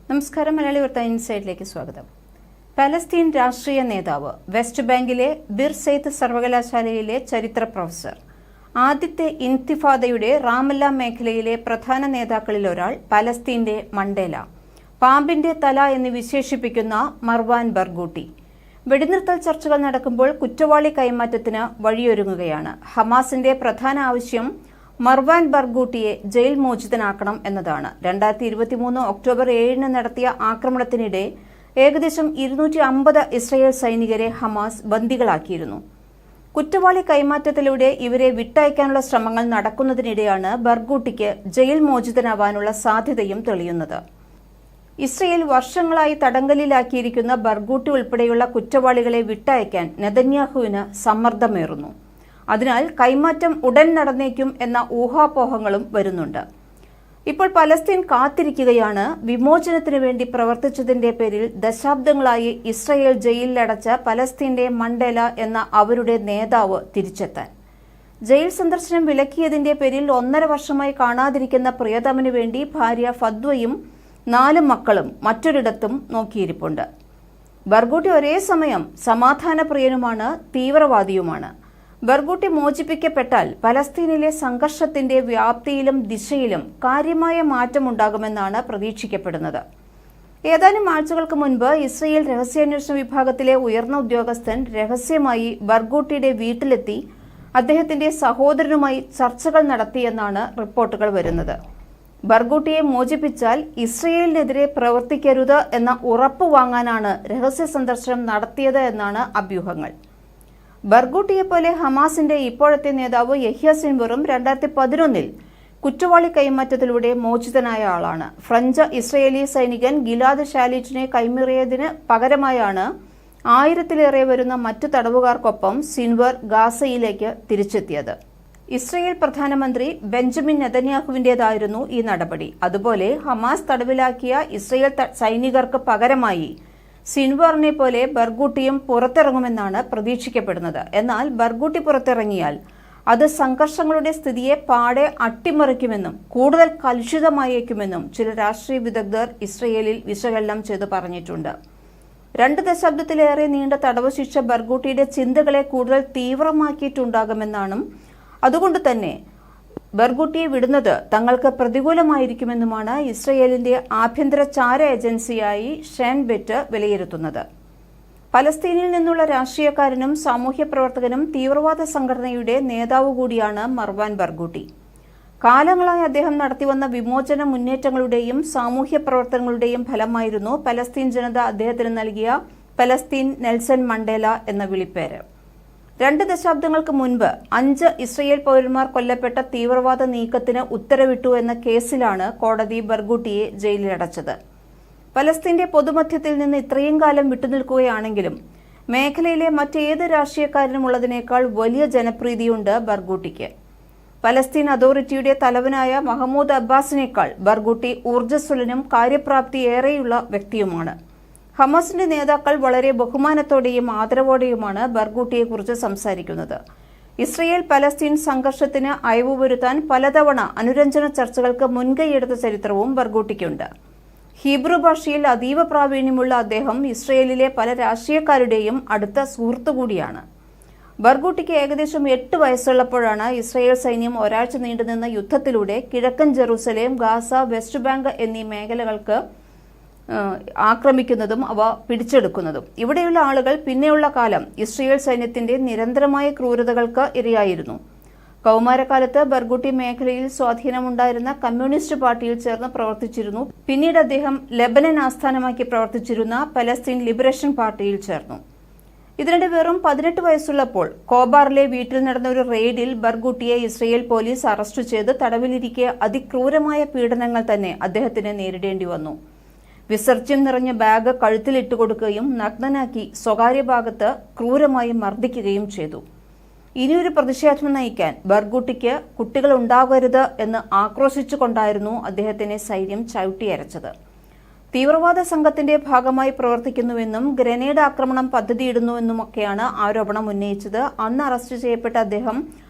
നമസ്കാരം. മലയാളി വാർത്ത ഇൻസൈഡിലേക്ക് സ്വാഗതം. പലസ്തീൻ രാഷ്ട്രീയ നേതാവ്, വെസ്റ്റ് ബാങ്കിലെ ബിർ സെയ്ദ് സർവകലാശാലയിലെ ചരിത്ര പ്രൊഫസർ, ആദ്യത്തെ ഇൻതിഫാദയുടെ റാമല്ല മേഖലയിലെ പ്രധാന നേതാക്കളിൽ ഒരാൾ, പലസ്തീന്റെ മണ്ടേല, പാമ്പിന്റെ തല എന്ന് വിശേഷിപ്പിക്കുന്ന മർവാൻ ബർഗൂട്ടി. വെടിനിർത്തൽ ചർച്ചകൾ നടക്കുമ്പോൾ കുറ്റവാളി കൈമാറ്റത്തിന് വഴിയൊരുങ്ങുകയാണ്. ഹമാസിന്റെ പ്രധാന ആവശ്യം മർവാൻ ബർഗൂട്ടിയെ ജയിൽ മോചിതനാക്കണം എന്നതാണ്. 2023 ഒക്ടോബർ 7 നടത്തിയ ആക്രമണത്തിനിടെ ഏകദേശം 250 ഇസ്രയേൽ സൈനികരെ ഹമാസ് ബന്ദികളാക്കിയിരുന്നു. കുറ്റവാളി കൈമാറ്റത്തിലൂടെ ഇവരെ വിട്ടയക്കാനുള്ള ശ്രമങ്ങൾ നടക്കുന്നതിനിടെയാണ് ബർഗൂട്ടിക്ക് ജയിൽ മോചിതനാവാനുള്ള സാധ്യതയും തെളിയുന്നത്. ഇസ്രയേൽ വർഷങ്ങളായി തടങ്കലിലാക്കിയിരിക്കുന്ന ബർഗൂട്ടി ഉൾപ്പെടെയുള്ള കുറ്റവാളികളെ വിട്ടയക്കാൻ നെതന്യാഹുവിന് സമ്മർദ്ദമേറുന്നു. അതിനാൽ കൈമാറ്റം ഉടൻ നടന്നേക്കും എന്ന ഊഹാപോഹങ്ങളും വരുന്നുണ്ട്. ഇപ്പോൾ പലസ്തീൻ കാത്തിരിക്കുകയാണ് വിമോചനത്തിനു വേണ്ടി പ്രവർത്തിച്ചതിന്റെ പേരിൽ ദശാബ്ദങ്ങളായി ഇസ്രയേൽ ജയിലിലടച്ച പലസ്തീന്റെ മണ്ടേല എന്ന അവരുടെ നേതാവ് തിരിച്ചെത്താൻ. ജയിൽ സന്ദർശനം വിലക്കിയതിന്റെ പേരിൽ 1.5 വർഷമായി കാണാതിരിക്കുന്ന പ്രിയതമനു വേണ്ടി ഭാര്യ ഫദ്വയും 4 മക്കളും മറ്റൊരിടത്തും നോക്കിയിരിപ്പുണ്ട്. ബർഗൂട്ടി ഒരേ സമയം സമാധാനപ്രിയനുമാണ്, തീവ്രവാദിയുമാണ്. ബർഗൂട്ടി മോചിപ്പിക്കപ്പെട്ടാൽ പലസ്തീനിലെ സംഘർഷത്തിന്റെ വ്യാപ്തിയിലും ദിശയിലും കാര്യമായ മാറ്റമുണ്ടാകുമെന്നാണ് പ്രതീക്ഷിക്കപ്പെടുന്നത്. ഏതാനും ആഴ്ചകൾക്ക് മുൻപ് ഇസ്രയേൽ രഹസ്യാന്വേഷണ വിഭാഗത്തിലെ ഉയർന്ന ഉദ്യോഗസ്ഥൻ രഹസ്യമായി ബർഗൂട്ടിയുടെ വീട്ടിലെത്തി അദ്ദേഹത്തിന്റെ സഹോദരനുമായി ചർച്ചകൾ നടത്തിയെന്നാണ് റിപ്പോർട്ടുകൾ വരുന്നത്. ബർഗൂട്ടിയെ മോചിപ്പിച്ചാൽ ഇസ്രയേലിനെതിരെ പ്രവർത്തിക്കരുത് എന്ന ഉറപ്പ് വാങ്ങാനാണ് രഹസ്യ സന്ദർശനം നടത്തിയത് എന്നാണ് അഭ്യൂഹങ്ങൾ. ബർഗൂട്ടിയെപ്പോലെ ഹമാസിന്റെ ഇപ്പോഴത്തെ നേതാവ് യഹ്യ സിൻവറും 2011 കുറ്റവാളി കൈമാറ്റത്തിലൂടെ മോചിതനായ ആളാണ്. ഫ്രഞ്ച് ഇസ്രയേലി സൈനികൻ ഗിലാദ് ഷാലിറ്റിനെ കൈമറിയതിന് പകരമായാണ് 1000-ലേറെ വരുന്ന മറ്റു തടവുകാർക്കൊപ്പം സിൻവർ ഗാസയിലേക്ക് തിരിച്ചെത്തിയത്. ഇസ്രയേൽ പ്രധാനമന്ത്രി ബെഞ്ചമിൻ നെതന്യാഹുവിന്റേതായിരുന്നു ഈ നടപടി. അതുപോലെ ഹമാസ് തടവിലാക്കിയ ഇസ്രയേൽ സൈനികർക്ക് പകരമായി സിൻവറിനെ പോലെ ബർഗൂട്ടിയും പുറത്തിറങ്ങുമെന്നാണ് പ്രതീക്ഷിക്കപ്പെടുന്നത്. എന്നാൽ ബർഗൂട്ടി പുറത്തിറങ്ങിയാൽ അത് സംഘർഷങ്ങളുടെ സ്ഥിതിയെ പാടെ അട്ടിമറിക്കുമെന്നും കൂടുതൽ കലുഷിതമായേക്കുമെന്നും ചില രാഷ്ട്രീയ വിദഗ്ധർ ഇസ്രയേലിൽ വിശകലനം ചെയ്ത് പറഞ്ഞിട്ടുണ്ട്. 2 ദശാബ്ദത്തിലേറെ നീണ്ട തടവ് ശിക്ഷ ബർഗൂട്ടിയുടെ ചിന്തകളെ കൂടുതൽ തീവ്രമാക്കിയിട്ടുണ്ടാകുമെന്നാണ്. അതുകൊണ്ട് തന്നെ ബർഗൂട്ടിയെ വിടുന്നത് തങ്ങൾക്ക് പ്രതികൂലമായിരിക്കുമെന്നുമാണ് ഇസ്രയേലിന്റെ ആഭ്യന്തര ചാര ഏജൻസിയായി ഷേൻ ബെറ്റ് വിലയിരുത്തുന്നത്. പലസ്തീനിൽ നിന്നുള്ള രാഷ്ട്രീയക്കാരനും സാമൂഹ്യ പ്രവർത്തകനും തീവ്രവാദ സംഘടനയുടെ നേതാവ് കൂടിയാണ് മർവാൻ ബർഗൂട്ടി. കാലങ്ങളായി അദ്ദേഹം നടത്തിവന്ന വിമോചന മുന്നേറ്റങ്ങളുടെയും സാമൂഹ്യ പ്രവർത്തനങ്ങളുടെയും ഫലമായിരുന്നു പലസ്തീൻ ജനത അദ്ദേഹത്തിന് നൽകിയ പലസ്തീൻ നെൽസൺ മണ്ടേല എന്ന വിളിപ്പേര്. 2 ദശാബ്ദങ്ങൾക്ക് മുൻപ് 5 ഇസ്രയേൽ പൗരന്മാർ കൊല്ലപ്പെട്ട തീവ്രവാദ നീക്കത്തിന് ഉത്തരവിട്ടു എന്ന കേസിലാണ് കോടതി ബർഗൂട്ടിയെ ജയിലിലടച്ചത്. പലസ്തീന്റെ പൊതുമധ്യത്തിൽ നിന്ന് ഇത്രയും കാലം വിട്ടുനിൽക്കുകയാണെങ്കിലും മേഖലയിലെ മറ്റേത് രാഷ്ട്രീയക്കാരനും ഉള്ളതിനേക്കാൾ വലിയ ജനപ്രീതിയുണ്ട് ബർഗൂട്ടിക്ക്. പലസ്തീൻ അതോറിറ്റിയുടെ തലവനായ മഹ്മൂദ് അബ്ബാസിനേക്കാൾ ബർഗൂട്ടി ഊർജ്ജസ്വലനും കാര്യപ്രാപ്തിയേറെയുള്ള വ്യക്തിയുമാണ്. ഹമാസിന്റെ നേതാക്കൾ വളരെ ബഹുമാനത്തോടെയും ആദരവോടെയുമാണ് ബർഗൂട്ടിയെക്കുറിച്ച് സംസാരിക്കുന്നത്. ഇസ്രയേൽ പലസ്തീൻ സംഘർഷത്തിന് അയവ് വരുത്താൻ പലതവണ അനുരഞ്ജന ചർച്ചകൾക്ക് മുൻകൈയെടുത്ത ചരിത്രവും ബർഗൂട്ടിക്കുണ്ട്. ഹീബ്രു ഭാഷയിൽ അതീവ പ്രാവീണ്യമുള്ള അദ്ദേഹം ഇസ്രയേലിലെ പല രാഷ്ട്രീയക്കാരുടെയും അടുത്ത സുഹൃത്തുകൂടിയാണ്. ബർഗൂട്ടിക്ക് ഏകദേശം 8 വയസ്സുള്ളപ്പോഴാണ് ഇസ്രയേൽ സൈന്യം ഒരാഴ്ച നീണ്ടുനിന്ന യുദ്ധത്തിലൂടെ കിഴക്കൻ ജെറൂസലേം, ഗാസ, വെസ്റ്റ് ബാങ്ക് എന്നീ മേഖലകൾക്ക് ആക്രമിക്കുന്നതും അവ പിടിച്ചെടുക്കുന്നതും. ഇവിടെയുള്ള ആളുകൾ പിന്നെയുള്ള കാലം ഇസ്രയേൽ സൈന്യത്തിന്റെ നിരന്തരമായ ക്രൂരതകൾക്ക് ഇരയായിരുന്നു. കൗമാരക്കാലത്ത് ബർഗൂട്ടി മേഖലയിൽ സ്വാധീനമുണ്ടായിരുന്ന കമ്മ്യൂണിസ്റ്റ് പാർട്ടിയിൽ ചേർന്ന് പ്രവർത്തിച്ചിരുന്നു. പിന്നീട് അദ്ദേഹം ലെബനൻ ആസ്ഥാനമാക്കി പ്രവർത്തിച്ചിരുന്ന പലസ്തീൻ ലിബറേഷൻ പാർട്ടിയിൽ ചേർന്നു. ഇതിനിടെ വെറും 18 വയസ്സുള്ളപ്പോൾ കോബാറിലെ വീട്ടിൽ നടന്ന ഒരു റെയ്ഡിൽ ബർഗൂട്ടിയെ ഇസ്രയേൽ പോലീസ് അറസ്റ്റ് ചെയ്ത് തടവിലിരിക്കെ അതിക്രൂരമായ പീഡനങ്ങൾ തന്നെ അദ്ദേഹത്തിന് നേരിടേണ്ടി വന്നു. വിസർജ്യം നിറഞ്ഞ ബാഗ് കഴുത്തിലിട്ട് കൊടുക്കുകയും നഗ്നനാക്കി സ്വകാര്യ ഭാഗത്ത് ക്രൂരമായി മർദ്ദിക്കുകയും ചെയ്തു. ഇനിയൊരു പ്രതിഷേധം നയിക്കാൻ ബർഗൂട്ടിക്ക് കുട്ടികൾ ഉണ്ടാകരുത് എന്ന് ആക്രോശിച്ചുകൊണ്ടായിരുന്നു അദ്ദേഹത്തിനെ സൈന്യം ചവിട്ടിയരച്ചത്. തീവ്രവാദ സംഘത്തിന്റെ ഭാഗമായി പ്രവർത്തിക്കുന്നുവെന്നും ഗ്രനേഡ് ആക്രമണം പദ്ധതിയിടുന്നുവെന്നുമൊക്കെയാണ് ആരോപണം ഉന്നയിച്ചത്. അന്ന് അറസ്റ്റ് ചെയ്യപ്പെട്ട അദ്ദേഹം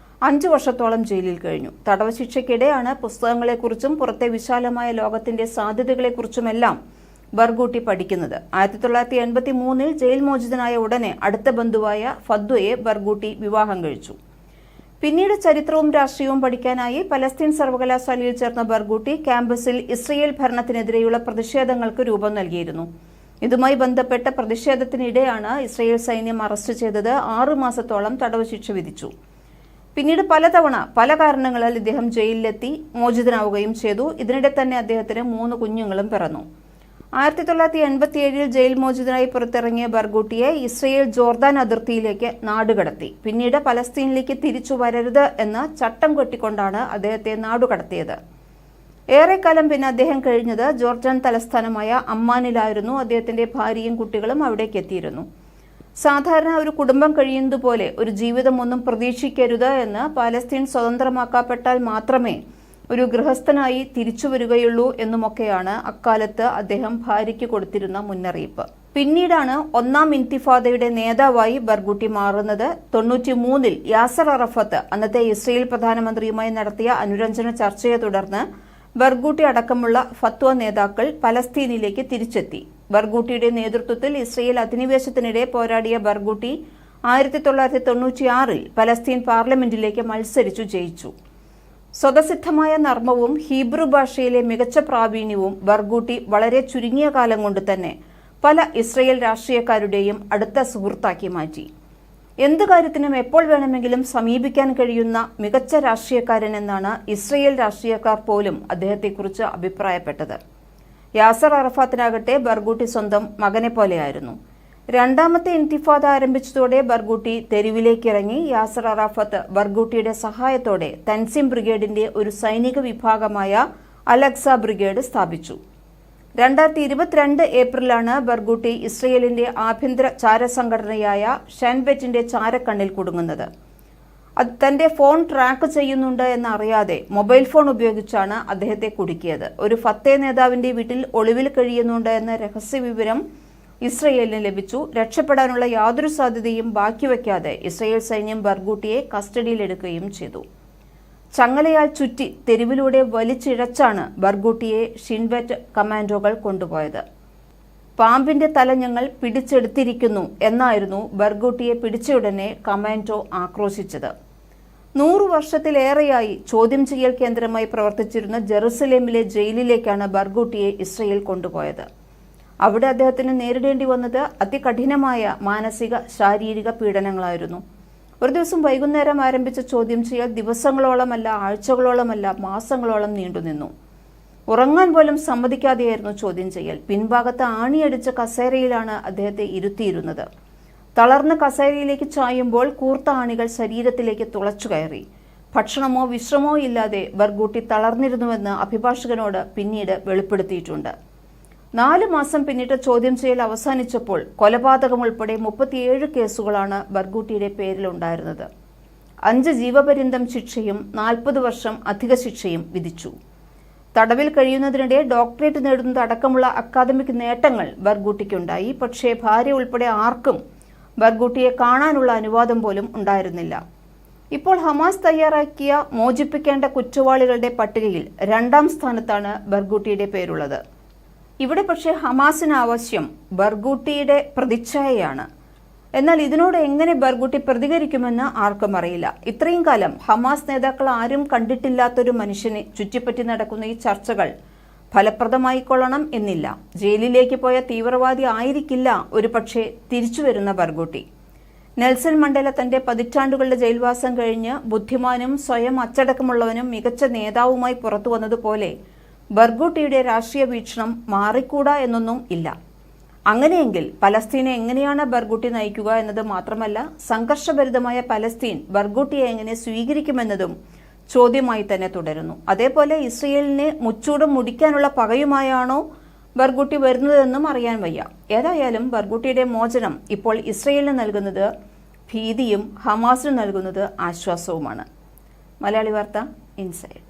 5 വർഷത്തോളം ജയിലിൽ കഴിഞ്ഞു. തടവ് ശിക്ഷയ്ക്കിടെയാണ് പുസ്തകങ്ങളെക്കുറിച്ചും പുറത്തെ വിശാലമായ ലോകത്തിന്റെ സാധ്യതകളെക്കുറിച്ചുമെല്ലാം ബർഗൂട്ടി പഠിക്കുന്നത്. 1983 ജയിൽ മോചിതനായ ഉടനെ അടുത്ത ബന്ധുവായ ഫദ്വയെ ബർഗൂട്ടി വിവാഹം കഴിച്ചു. പിന്നീട് ചരിത്രവും രാഷ്ട്രീയവും പഠിക്കാനായി പലസ്തീൻ സർവകലാശാലയിൽ ചേർന്ന ബർഗൂട്ടി ക്യാമ്പസിൽ ഇസ്രയേൽ ഭരണത്തിനെതിരെയുള്ള പ്രതിഷേധങ്ങൾക്ക് രൂപം നൽകിയിരുന്നു. ഇതുമായി ബന്ധപ്പെട്ട പ്രതിഷേധത്തിനിടെയാണ് ഇസ്രയേൽ സൈന്യം അറസ്റ്റ് ചെയ്തത്. 6 മാസത്തോളം തടവ് ശിക്ഷ വിധിച്ചു. പിന്നീട് പലതവണ പല കാരണങ്ങളാൽ ഇദ്ദേഹം ജയിലിലെത്തി മോചിതനാവുകയും ചെയ്തു. ഇതിനിടെ തന്നെ അദ്ദേഹത്തിന് 3 കുഞ്ഞുങ്ങളും പിറന്നു. 1987 ജയിൽ മോചിതനായി പുറത്തിറങ്ങിയ ബർഗൂട്ടിയെ ഇസ്രയേൽ ജോർദാൻ അതിർത്തിയിലേക്ക് നാടുകടത്തി. പിന്നീട് പലസ്തീനിലേക്ക് തിരിച്ചു വരരുത് എന്ന ചട്ടം കെട്ടിക്കൊണ്ടാണ് അദ്ദേഹത്തെ നാടുകടത്തിയത്. ഏറെക്കാലം പിന്നെ അദ്ദേഹം കഴിഞ്ഞത് ജോർദാൻ തലസ്ഥാനമായ അമ്മാനിലായിരുന്നു. അദ്ദേഹത്തിന്റെ ഭാര്യയും കുട്ടികളും അവിടേക്ക് എത്തിയിരുന്നു. സാധാരണ ഒരു കുടുംബം കഴിയുന്നതുപോലെ ഒരു ജീവിതമൊന്നും പ്രതീക്ഷിക്കരുത് എന്ന് പാലസ്തീൻ സ്വതന്ത്രമാക്കപ്പെട്ടാൽ മാത്രമേ ഒരു ഗൃഹസ്ഥനായി തിരിച്ചു വരികയുള്ളൂ എന്നുമൊക്കെയാണ് അക്കാലത്ത് അദ്ദേഹം ഭാര്യയ്ക്ക് കൊടുത്തിരുന്ന മുന്നറിയിപ്പ്. പിന്നീടാണ് ഒന്നാം ഇൻതിഫാദയുടെ നേതാവായി ബർഗൂട്ടി മാറുന്നത്. 93 യാസർ അറഫത്ത് അന്നത്തെ ഇസ്രയേൽ പ്രധാനമന്ത്രിയുമായി നടത്തിയ അനുരഞ്ജന ചർച്ചയെ തുടർന്ന് ബർഗൂട്ടി അടക്കമുള്ള ഫത്വ നേതാക്കൾ പലസ്തീനിലേക്ക് തിരിച്ചെത്തി. ബർഗൂട്ടിയുടെ നേതൃത്വത്തിൽ ഇസ്രയേൽ അധിനിവേശത്തിനിടെ പോരാടിയ ബർഗൂട്ടി 1996 പലസ്തീൻ പാർലമെന്റിലേക്ക് മത്സരിച്ചു ജയിച്ചു. സ്വതസിദ്ധമായ നർമ്മവും ഹീബ്രു ഭാഷയിലെ മികച്ച പ്രാവീണ്യവും ബർഗൂട്ടി വളരെ ചുരുങ്ങിയ കാലം കൊണ്ട് തന്നെ പല ഇസ്രയേൽ രാഷ്ട്രീയക്കാരുടെയും അടുത്ത സുഹൃത്താക്കി മാറ്റി. എന്തു കാര്യത്തിനും എപ്പോൾ വേണമെങ്കിലും സമീപിക്കാൻ കഴിയുന്ന മികച്ച രാഷ്ട്രീയക്കാരൻ എന്നാണ് ഇസ്രയേൽ രാഷ്ട്രീയക്കാർ പോലും അദ്ദേഹത്തെക്കുറിച്ച് അഭിപ്രായപ്പെട്ടത്. യാസർ അറഫാത്തിനാകട്ടെ ബർഗൂട്ടി സ്വന്തം മകനെ പോലെയായിരുന്നു. രണ്ടാമത്തെ ഇൻതിഫാദ ആരംഭിച്ചതോടെ ബർഗൂട്ടി തെരുവിലേക്കിറങ്ങി. യാസർ അറാഫത്ത് ബർഗൂട്ടിയുടെ സഹായത്തോടെ തൻസിം ബ്രിഗേഡിന്റെ ഒരു സൈനിക വിഭാഗമായ അലക്സ ബ്രിഗേഡ് സ്ഥാപിച്ചു. 2022 ഏപ്രിലാണ് ബർഗൂട്ടി ഇസ്രയേലിന്റെ ആഭ്യന്തര ചാരസംഘടനയായ ഷൻബെറ്റിന്റെ ചാരക്കണ്ണിൽ കുടുങ്ങുന്നത്. തന്റെ ഫോൺ ട്രാക്ക് ചെയ്യുന്നുണ്ട് എന്നറിയാതെ മൊബൈൽ ഫോൺ ഉപയോഗിച്ചാണ് അദ്ദേഹത്തെ കുടുക്കിയത്. ഒരു ഫത്തേ നേതാവിന്റെ വീട്ടിൽ ഒളിവിൽ കഴിയുന്നുണ്ട് എന്ന രഹസ്യ വിവരം ഇസ്രയേലിന് ലഭിച്ചു. രക്ഷപ്പെടാനുള്ള യാതൊരു സാധ്യതയും ബാക്കിവെക്കാതെ ഇസ്രയേൽ സൈന്യം ബർഗൂട്ടിയെ കസ്റ്റഡിയിലെടുക്കുകയും ചെയ്തു. ചങ്ങലയാൽ ചുറ്റി തെരുവിലൂടെ വലിച്ചിഴച്ചാണ് ബർഗൂട്ടിയെ ഷിൻബെറ്റ് കമാൻഡോകൾ കൊണ്ടുപോയത്. പാമ്പിന്റെ തല ഞങ്ങൾ പിടിച്ചെടുത്തിരിക്കുന്നു എന്നായിരുന്നു ബർഗൂട്ടിയെ പിടിച്ചയുടനെ കമാൻഡോ ആക്രോശിച്ചത്. 100 വർഷത്തിലേറെയായി ചോദ്യം ചെയ്യൽ കേന്ദ്രമായി പ്രവർത്തിച്ചിരുന്ന ജെറുസലേമിലെ ജയിലിലേക്കാണ് ബർഗൂട്ടിയെ ഇസ്രയേൽ കൊണ്ടുപോയത്. അവിടെ അദ്ദേഹത്തിന് നേരിടേണ്ടി വന്നത് അതികഠിനമായ മാനസിക ശാരീരിക പീഡനങ്ങളായിരുന്നു. ഒരു ദിവസം വൈകുന്നേരം ആരംഭിച്ച ചോദ്യം ചെയ്യൽ ദിവസങ്ങളോളമല്ല, ആഴ്ചകളോളമല്ല, മാസങ്ങളോളം നീണ്ടുനിന്നു. ഉറങ്ങാൻ പോലും സമ്മതിക്കാതെയായിരുന്നു ചോദ്യം ചെയ്യൽ. പിൻഭാഗത്ത് ആണിയടിച്ച കസേരയിലാണ് അദ്ദേഹത്തെ ഇരുത്തിയിരുന്നത്. തളർന്ന് കസേരയിലേക്ക് ചായുമ്പോൾ കൂർത്ത ആണികൾ ശരീരത്തിലേക്ക് തുളച്ചു കയറി. ഭക്ഷണമോ വിശ്രമോ ഇല്ലാതെ ബർഗൂട്ടി തളർന്നിരുന്നുവെന്ന് അഭിഭാഷകനോട് പിന്നീട് വെളിപ്പെടുത്തിയിട്ടുണ്ട്. 4 മാസം പിന്നിട്ട് ചോദ്യം ചെയ്യൽ അവസാനിച്ചപ്പോൾ കൊലപാതകം ഉൾപ്പെടെ 37 കേസുകളാണ് ബർഗൂട്ടിയുടെ പേരിലുണ്ടായിരുന്നത്. 5 ജീവപര്യന്തം ശിക്ഷയും 40 വർഷം അധിക ശിക്ഷയും വിധിച്ചു. തടവിൽ കഴിയുന്നതിനിടെ ഡോക്ടറേറ്റ് നേടുന്നത് അടക്കമുള്ള അക്കാദമിക് നേട്ടങ്ങൾ ബർഗൂട്ടിക്കുണ്ടായി. പക്ഷേ ഭാര്യ ഉൾപ്പെടെ ആർക്കും ബർഗൂട്ടിയെ കാണാനുള്ള അനുവാദം പോലും ഉണ്ടായിരുന്നില്ല. ഇപ്പോൾ ഹമാസ് തയ്യാറാക്കിയ മോചിപ്പിക്കേണ്ട കുറ്റവാളികളുടെ പട്ടികയിൽ 2ാം സ്ഥാനത്താണ് ബർഗൂട്ടിയുടെ പേരുള്ളത്. ഇവിടെ പക്ഷേ ഹമാസിന് ആവശ്യം ബർഗൂട്ടിയുടെ പ്രതിച്ഛായയാണ്. എന്നാൽ ഇതിനോട് എങ്ങനെ ബർഗൂട്ടി പ്രതികരിക്കുമെന്ന് ആർക്കും അറിയില്ല. ഇത്രയും കാലം ഹമാസ് നേതാക്കൾ ആരും കണ്ടിട്ടില്ലാത്തൊരു മനുഷ്യനെ ചുറ്റിപ്പറ്റി നടക്കുന്ന ഈ ചർച്ചകൾ ഫലപ്രദമായിക്കൊള്ളണം എന്നില്ല. ജയിലിലേക്ക് പോയ തീവ്രവാദി ആയിരിക്കില്ല ഒരു പക്ഷേ തിരിച്ചു വരുന്ന ബർഗൂട്ടി. നെൽസൺ മണ്ടേല തന്റെ പതിറ്റാണ്ടുകളുടെ ജയിൽവാസം കഴിഞ്ഞ് ബുദ്ധിമാനും സ്വയം അച്ചടക്കമുള്ളവനും മികച്ച നേതാവുമായി പുറത്തു വന്നതുപോലെ ബർഗൂട്ടിയുടെ രാഷ്ട്രീയ വീക്ഷണം മാറിക്കൂടാ എന്നൊന്നും ഇല്ല. അങ്ങനെയെങ്കിൽ പലസ്തീനെ എങ്ങനെയാണ് ബർഗൂട്ടി നയിക്കുക എന്നത് മാത്രമല്ല, സംഘർഷഭരിതമായ പലസ്തീൻ ബർഗൂട്ടിയെ എങ്ങനെ സ്വീകരിക്കുമെന്നതും ചോദ്യമായി തന്നെ തുടരുന്നു. അതേപോലെ ഇസ്രയേലിനെ മുച്ചൂടും മുടിക്കാനുള്ള പകയുമായാണോ ബർഗൂട്ടി വരുന്നതെന്നും അറിയാൻ വയ്യ. ഏതായാലും ബർഗൂട്ടിയുടെ മോചനം ഇപ്പോൾ ഇസ്രയേലിന് നൽകുന്നത് ഭീതിയും ഹമാസിന് നൽകുന്നത് ആശ്വാസവുമാണ്. മലയാളി വാർത്ത ഇൻസൈഡ്.